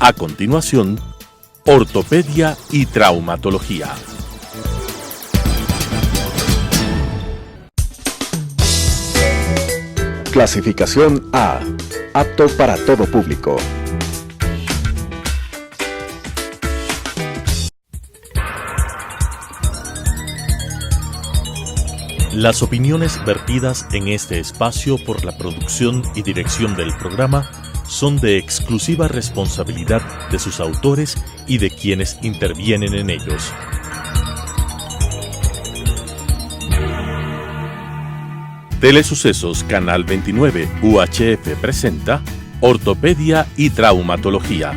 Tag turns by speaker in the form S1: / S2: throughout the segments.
S1: A continuación, ortopedia y traumatología.
S2: Clasificación A. Apto para todo público.
S1: Las opiniones vertidas en este espacio por la producción y dirección del programa son de exclusiva responsabilidad de sus autores y de quienes intervienen en ellos. Telesucesos Canal 29 UHF presenta Ortopedia y Traumatología,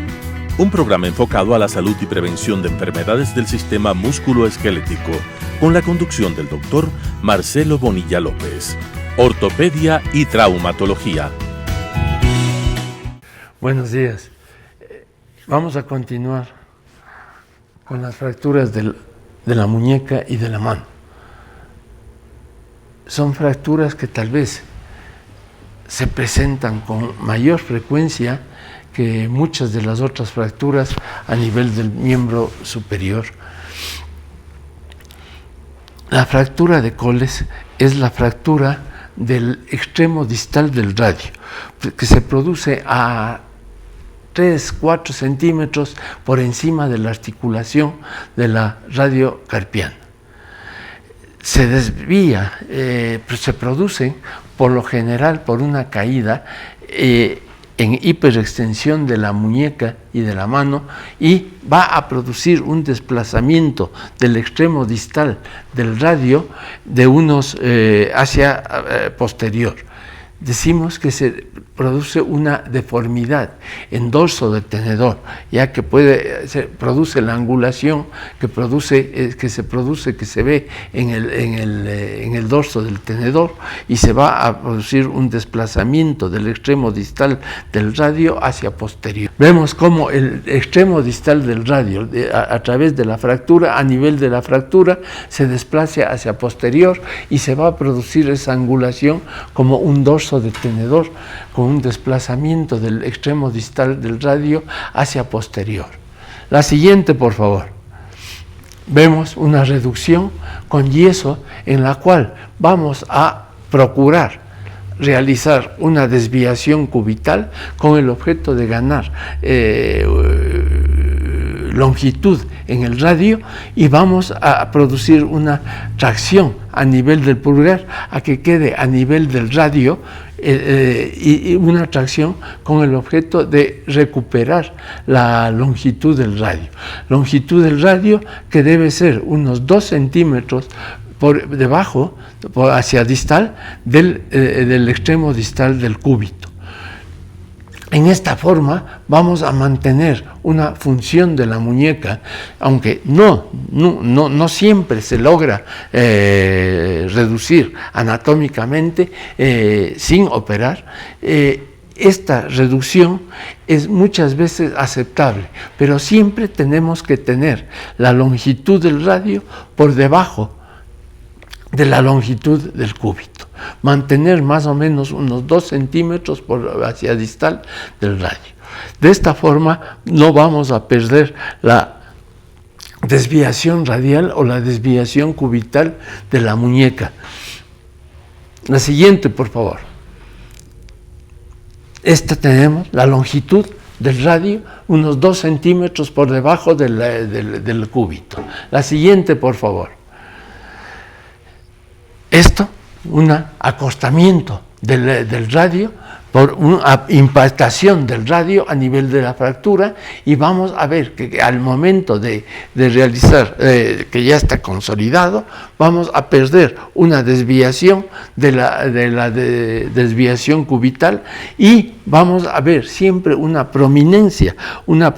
S1: un programa enfocado a la salud y prevención de enfermedades del sistema músculo-esquelético, con la conducción del doctor Marcelo Bonilla López. Ortopedia y Traumatología.
S3: Buenos días. Vamos a continuar con las fracturas de la muñeca y de la mano. Son fracturas que tal vez se presentan con mayor frecuencia que muchas de las otras fracturas a nivel del miembro superior. La fractura de Colles es la fractura del extremo distal del radio, que se produce a 3-4 centímetros por encima de la articulación de la radiocarpiana. Se desvía, se produce por lo general por una caída en hiperextensión de la muñeca y de la mano, y va a producir un desplazamiento del extremo distal del radio de unos hacia posterior. Decimos que se produce una deformidad en dorso del tenedor, ya que se produce la angulación que se ve en el dorso del tenedor, y se va a producir un desplazamiento del extremo distal del radio hacia posterior. Vemos cómo el extremo distal del radio, a través de la fractura, a nivel de la fractura, se desplaza hacia posterior y se va a producir esa angulación como un dorso de tenedor con un desplazamiento del extremo distal del radio hacia posterior. La siguiente, por favor. Vemos una reducción con yeso en la cual vamos a procurar realizar una desviación cubital con el objeto de ganar longitud en el radio, y vamos a producir una tracción a nivel del pulgar a que quede a nivel del radio, y una tracción con el objeto de recuperar la longitud del radio. Longitud del radio que debe ser unos 2 centímetros por debajo, hacia distal, del extremo distal del cúbito. En esta forma vamos a mantener una función de la muñeca, aunque no siempre se logra reducir anatómicamente sin operar. Esta reducción es muchas veces aceptable, pero siempre tenemos que tener la longitud del radio por debajo de la longitud del cúbito, mantener más o menos unos 2 centímetros hacia distal del radio. De esta forma no vamos a perder la desviación radial o la desviación cubital de la muñeca. La siguiente, por favor. Esta tenemos la longitud del radio, unos 2 centímetros por debajo del cúbito. La siguiente, por favor. Esto, un acostamiento del radio por una impactación del radio a nivel de la fractura, y vamos a ver que al momento de realizar, que ya está consolidado, vamos a perder una desviación de la desviación cubital, y vamos a ver siempre una prominencia, una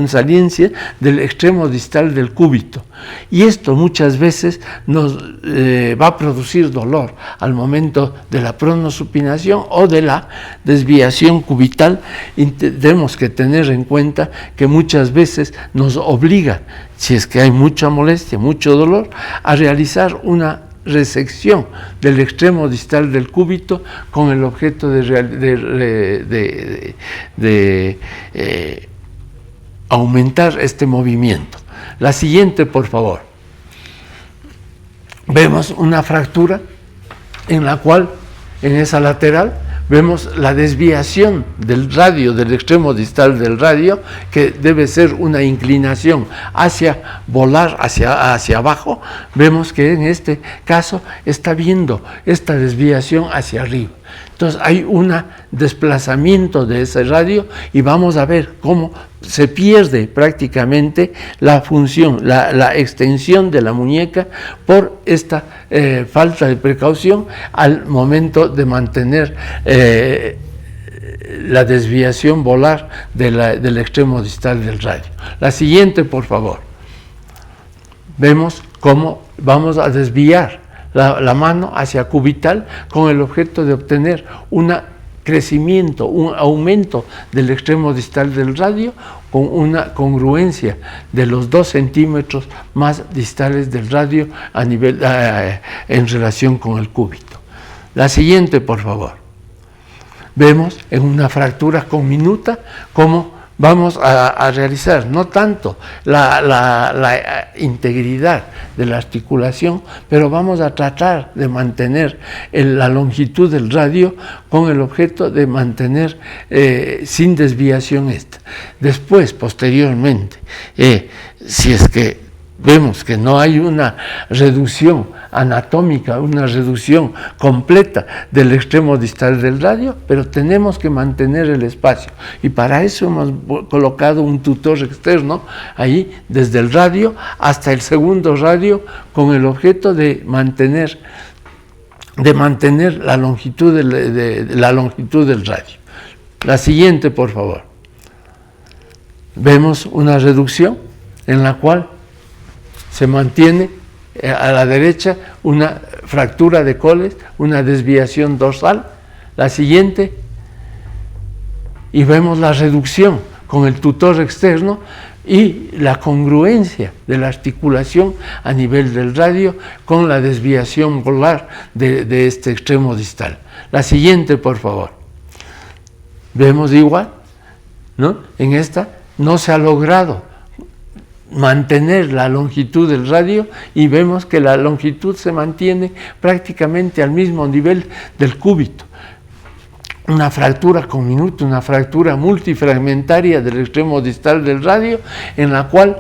S3: saliencia del extremo distal del cúbito. Y esto muchas veces nos va a producir dolor al momento de la pronosupinación o de la desviación cubital, y tenemos que tener en cuenta que muchas veces nos obliga, si es que hay mucha molestia, mucho dolor, a realizar una resección del extremo distal del cúbito con el objeto de aumentar este movimiento. La siguiente, por favor. Vemos una fractura en la cual, en esa lateral, vemos la desviación del radio, del extremo distal del radio, que debe ser una inclinación hacia volar, hacia abajo. Vemos que en este caso está viendo esta desviación hacia arriba. Entonces hay un desplazamiento de ese radio y vamos a ver cómo se pierde prácticamente la función, la extensión de la muñeca por esta falta de precaución al momento de mantener la desviación volar del extremo distal del radio. La siguiente, por favor. Vemos cómo vamos a desviar la mano hacia cubital con el objeto de obtener un crecimiento, un aumento del extremo distal del radio con una congruencia de los 2 centímetros más distales del radio a nivel, en relación con el cúbito. La siguiente, por favor. Vemos en una fractura conminuta cómo vamos a realizar no tanto la integridad de la articulación, pero vamos a tratar de mantener la longitud del radio con el objeto de mantener sin desviación esta. Después, posteriormente, si es que vemos que no hay una reducción anatómica, una reducción completa del extremo distal del radio, pero tenemos que mantener el espacio. Y para eso hemos colocado un tutor externo ahí, desde el radio hasta el segundo radio, con el objeto de mantener la longitud del radio. La siguiente, por favor. Vemos una reducción en la cual se mantiene a la derecha una fractura de coles, una desviación dorsal. La siguiente, y vemos la reducción con el tutor externo y la congruencia de la articulación a nivel del radio con la desviación volar de este extremo distal. La siguiente, por favor. Vemos igual, ¿no? En esta no se ha logrado mantener la longitud del radio y vemos que la longitud se mantiene prácticamente al mismo nivel del cúbito. Una fractura conminuta, una fractura multifragmentaria del extremo distal del radio, en la cual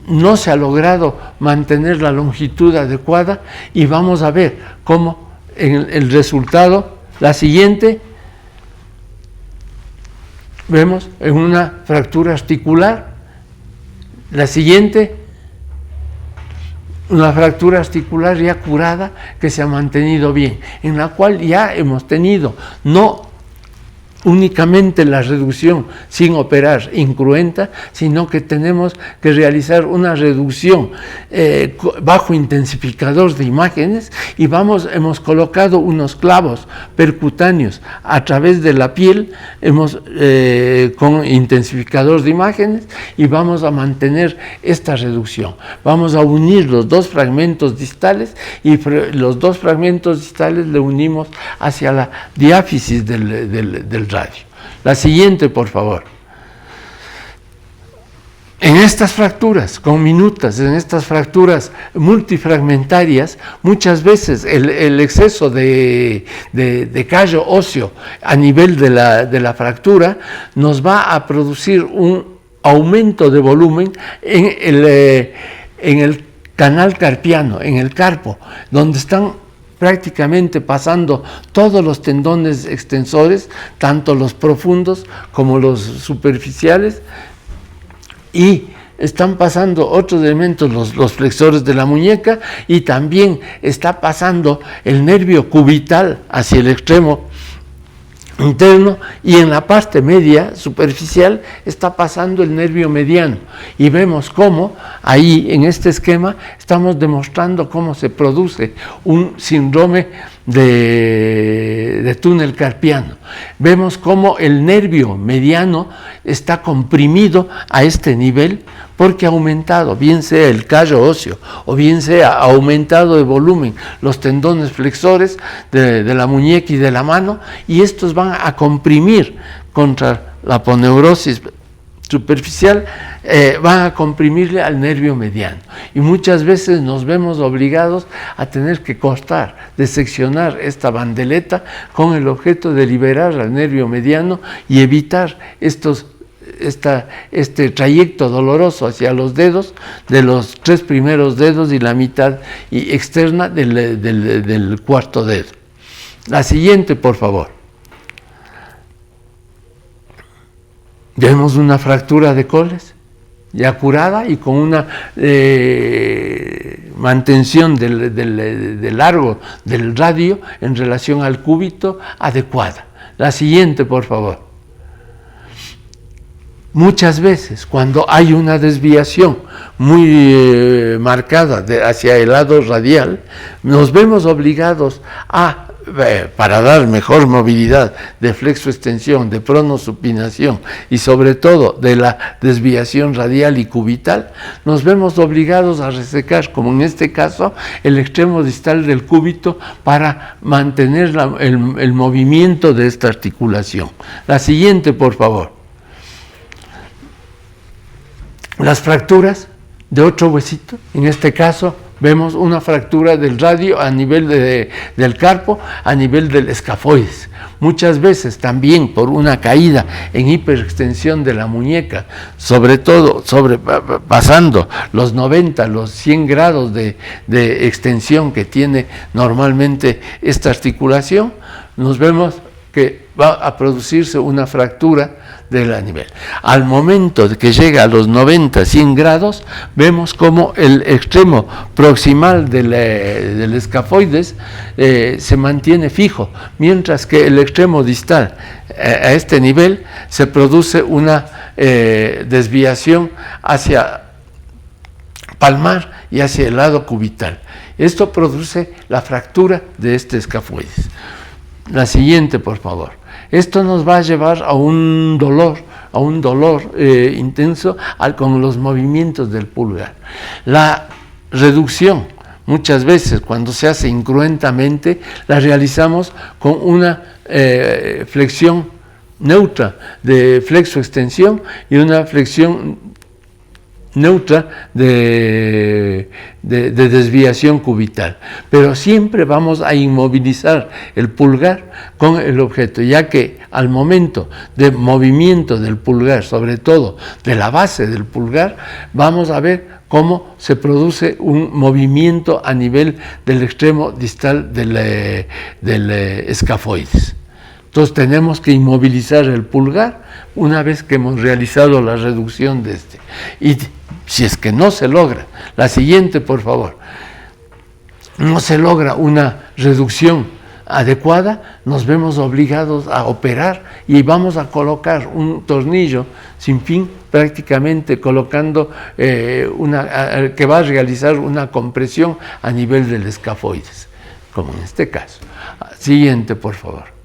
S3: no se ha logrado mantener la longitud adecuada, y vamos a ver cómo en el resultado. La siguiente, vemos en una fractura articular. La siguiente, una fractura articular ya curada, que se ha mantenido bien, en la cual ya hemos tenido no únicamente la reducción sin operar incruenta, sino que tenemos que realizar una reducción bajo intensificador de imágenes, y hemos colocado unos clavos percutáneos a través de la piel, con intensificador de imágenes, y vamos a mantener esta reducción. Vamos a unir los 2 fragmentos distales, y los 2 fragmentos distales le unimos hacia la diáfisis del radio. La siguiente, por favor. En estas fracturas conminutas, en estas fracturas multifragmentarias, muchas veces el exceso de callo óseo a nivel de la fractura nos va a producir un aumento de volumen en el canal carpiano, en el carpo, donde están prácticamente pasando todos los tendones extensores, tanto los profundos como los superficiales, y están pasando otros elementos, los flexores de la muñeca, y también está pasando el nervio cubital hacia el extremo interno, y en la parte media superficial está pasando el nervio mediano, y vemos cómo ahí en este esquema estamos demostrando cómo se produce un síndrome de túnel carpiano. Vemos cómo el nervio mediano está comprimido a este nivel porque ha aumentado, bien sea el callo óseo o bien sea ha aumentado de volumen los tendones flexores de la muñeca y de la mano, y estos van a comprimir contra la aponeurosis superficial, van a comprimirle al nervio mediano. Y muchas veces nos vemos obligados a tener que cortar, diseccionar esta bandeleta con el objeto de liberar al nervio mediano y evitar este trayecto doloroso hacia los dedos, de los 3 primeros dedos y la mitad externa del cuarto dedo. La siguiente, por favor. Vemos una fractura de coles ya curada y con una mantención del largo del radio en relación al cúbito adecuada. La siguiente, por favor. Muchas veces, cuando hay una desviación muy marcada hacia el lado radial, nos vemos obligados para dar mejor movilidad de flexoextensión, de pronosupinación y sobre todo de la desviación radial y cubital, nos vemos obligados a resecar, como en este caso, el extremo distal del cúbito para mantener el movimiento de esta articulación. La siguiente, por favor. Las fracturas de otro huesito, en este caso vemos una fractura del radio a nivel del carpo, a nivel del escafoides. Muchas veces también por una caída en hiperextensión de la muñeca, sobre todo pasando los 90, los 100 grados de extensión que tiene normalmente esta articulación, nos vemos que va a producirse una fractura del nivel. Al momento de que llega a los 90, 100 grados, vemos como el extremo proximal del escafoides se mantiene fijo, mientras que el extremo distal a este nivel se produce una desviación hacia palmar y hacia el lado cubital. Esto produce la fractura de este escafoides. La siguiente, por favor. Esto nos va a llevar a un dolor intenso con los movimientos del pulgar. La reducción, muchas veces cuando se hace incruentamente, la realizamos con una flexión neutra de flexoextensión y una flexión neutra de desviación cubital, pero siempre vamos a inmovilizar el pulgar con el objeto, ya que al momento de movimiento del pulgar, sobre todo de la base del pulgar, vamos a ver cómo se produce un movimiento a nivel del extremo distal del escafoides. Entonces tenemos que inmovilizar el pulgar una vez que hemos realizado la reducción de este. Y si es que no se logra, la siguiente, por favor, no se logra una reducción adecuada, nos vemos obligados a operar y vamos a colocar un tornillo sin fin, prácticamente colocando que va a realizar una compresión a nivel del escafoides, como en este caso. Siguiente, por favor.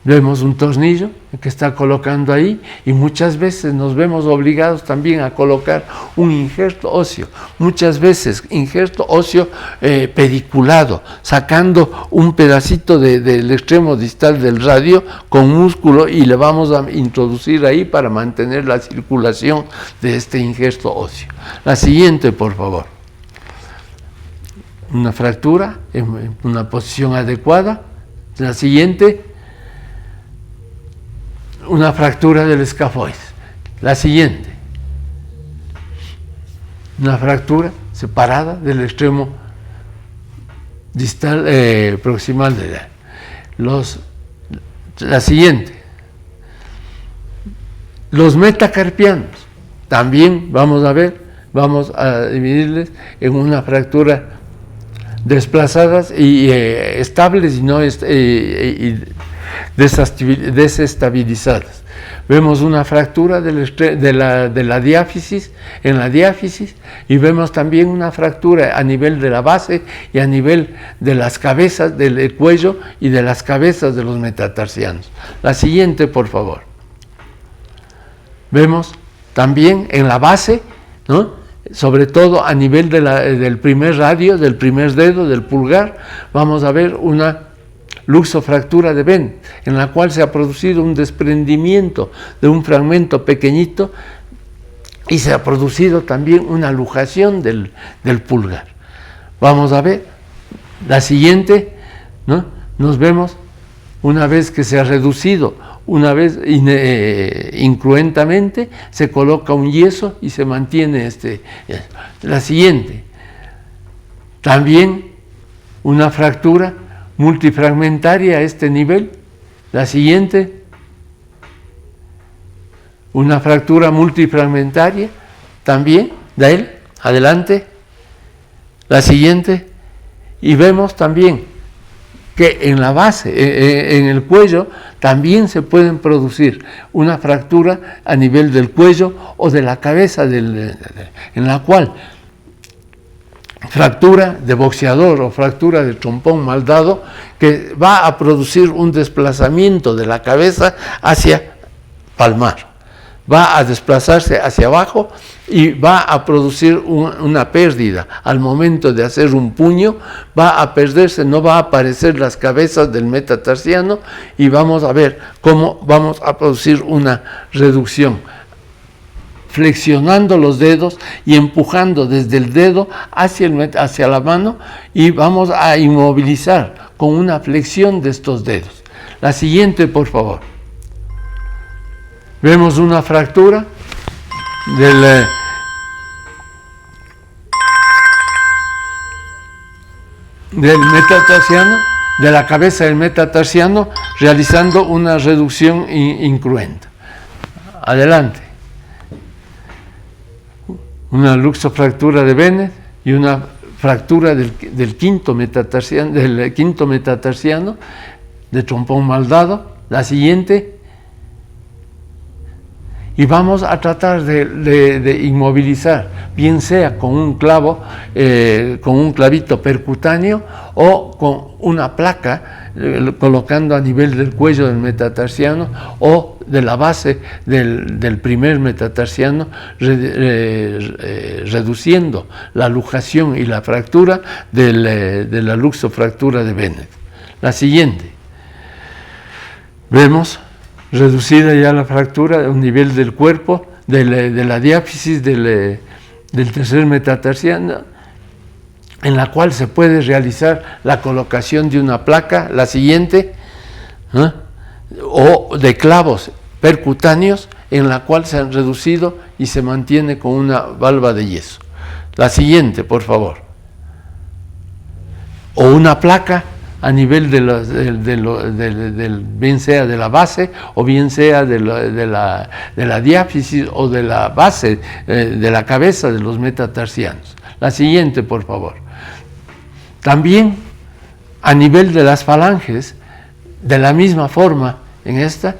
S3: Vemos un tornillo que está colocando ahí y muchas veces nos vemos obligados también a colocar un injerto óseo, muchas veces injerto óseo pediculado, sacando un pedacito del extremo distal del radio con músculo y le vamos a introducir ahí para mantener la circulación de este injerto óseo. La siguiente, por favor. Una fractura en una posición adecuada. La siguiente. Una fractura del escafoides. La siguiente, una fractura separada del extremo distal proximal de la siguiente, los metacarpianos. También vamos a dividirles en una fractura desplazadas y estables y no desestabilizadas. Vemos una fractura de la diáfisis, en la diáfisis, y vemos también una fractura a nivel de la base y a nivel de las cabezas, del cuello y de las cabezas de los metatarsianos. La siguiente, por favor. Vemos también en la base, ¿no?, sobre todo a nivel del primer radio, del primer dedo, del pulgar, vamos a ver una luxofractura de Bennett, en la cual se ha producido un desprendimiento de un fragmento pequeñito y se ha producido también una luxación del pulgar. Vamos a ver la siguiente, ¿no? Nos vemos una vez que se ha reducido, una vez incruentamente, se coloca un yeso y se mantiene la siguiente. También una fractura multifragmentaria a este nivel. La siguiente, una fractura multifragmentaria también, de él, adelante. La siguiente, y vemos también que en la base, en el cuello, también se pueden producir una fractura a nivel del cuello o de la cabeza, en la cual fractura de boxeador o fractura de trompón mal dado, que va a producir un desplazamiento de la cabeza hacia palmar. Va a desplazarse hacia abajo y va a producir una pérdida. Al momento de hacer un puño, va a perderse, no va a aparecer las cabezas del metatarsiano y vamos a ver cómo vamos a producir una reducción. Flexionando los dedos y empujando desde el dedo hacia la mano y vamos a inmovilizar con una flexión de estos dedos. La siguiente, por favor. Vemos una fractura del metatarsiano, de la cabeza del metatarsiano, realizando una reducción incruenta. Adelante. Una luxofractura de Bennett y una fractura del quinto metatarsiano de trompón mal dado. La siguiente. Y vamos a tratar de inmovilizar, bien sea con un clavo, con un clavito percutáneo o con una placa, colocando a nivel del cuello del metatarsiano o de la base del primer metatarsiano, reduciendo la luxación y la fractura de la luxofractura de Bennett. La siguiente. Vemos reducida ya la fractura a un nivel del cuerpo, de la diáfisis del tercer metatarsiano, en la cual se puede realizar la colocación de una placa, la siguiente, o de clavos percutáneos, en la cual se han reducido y se mantiene con una valva de yeso. La siguiente, por favor. O una placa a nivel bien sea de la base o bien sea de la diáfisis o de la base de la cabeza de los metatarsianos. La siguiente, por favor. También a nivel de las falanges, de la misma forma en esta,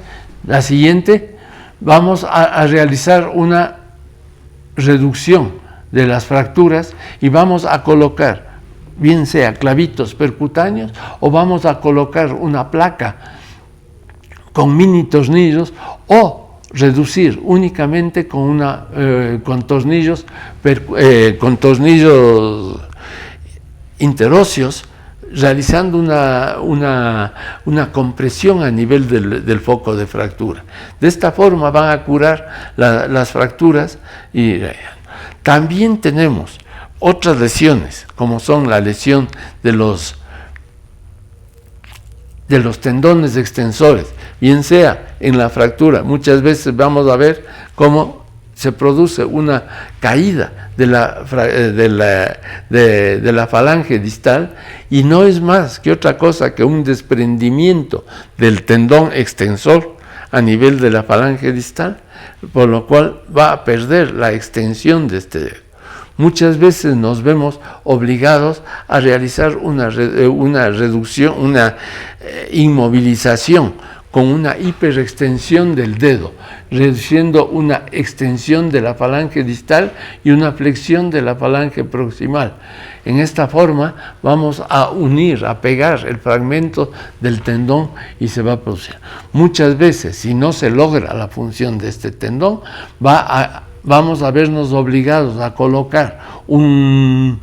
S3: la siguiente, vamos a realizar una reducción de las fracturas y vamos a colocar bien sea clavitos percutáneos o vamos a colocar una placa con mini tornillos o reducir únicamente con tornillos interóseos, realizando una compresión a nivel del foco de fractura. De esta forma van a curar las fracturas. Y también tenemos otras lesiones, como son la lesión de los tendones extensores, bien sea en la fractura. Muchas veces vamos a ver cómo se produce una caída de la falange distal y no es más que otra cosa que un desprendimiento del tendón extensor a nivel de la falange distal, por lo cual va a perder la extensión de este dedo. Muchas veces nos vemos obligados a realizar una reducción, una inmovilización con una hiperextensión del dedo, reduciendo una extensión de la falange distal y una flexión de la falange proximal. En esta forma vamos a unir, a pegar el fragmento del tendón y se va a producir. Muchas veces, si no se logra la función de este tendón, vamos a vernos obligados a colocar un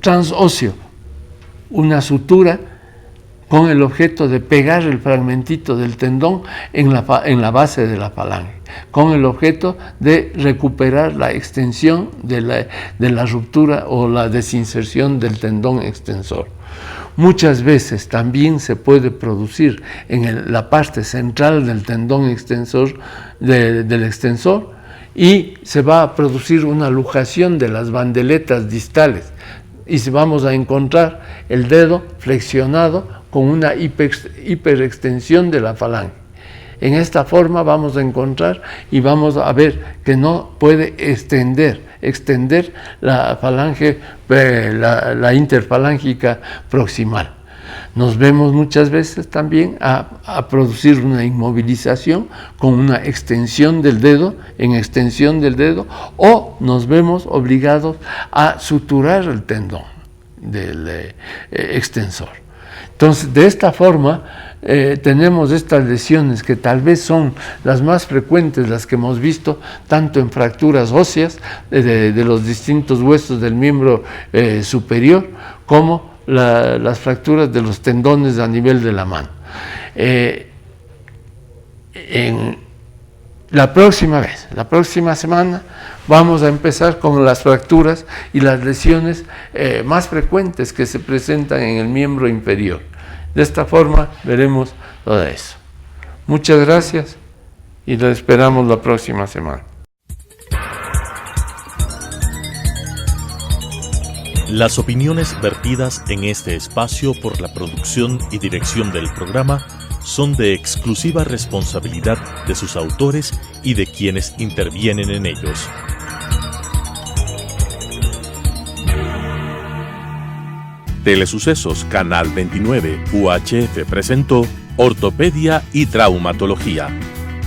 S3: transóseo, una sutura con el objeto de pegar el fragmentito del tendón en la base de la falange, con el objeto de recuperar la extensión de la ruptura o la desinserción del tendón extensor. Muchas veces también se puede producir en la parte central del tendón extensor, del extensor, y se va a producir una luxación de las bandeletas distales y vamos a encontrar el dedo flexionado con una hiperextensión de la falange. En esta forma vamos a encontrar y vamos a ver que no puede extender la falange, la interfalángica proximal. Nos vemos muchas veces también a producir una inmovilización con una extensión del dedo, o nos vemos obligados a suturar el tendón del extensor. Entonces, de esta forma, tenemos estas lesiones que tal vez son las más frecuentes, las que hemos visto tanto en fracturas óseas de los distintos huesos del miembro superior, como las fracturas de los tendones a nivel de la mano. En la próxima semana, vamos a empezar con las fracturas y las lesiones más frecuentes que se presentan en el miembro inferior. De esta forma veremos todo eso. Muchas gracias y lo esperamos la próxima semana.
S1: Las opiniones vertidas en este espacio por la producción y dirección del programa son de exclusiva responsabilidad de sus autores y de quienes intervienen en ellos. Telesucesos Canal 29 UHF presentó Ortopedia y Traumatología,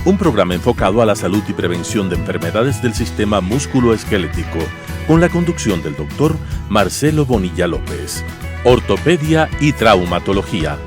S1: un programa enfocado a la salud y prevención de enfermedades del sistema músculo-esquelético, con la conducción del doctor Marcelo Bonilla López. Ortopedia y Traumatología.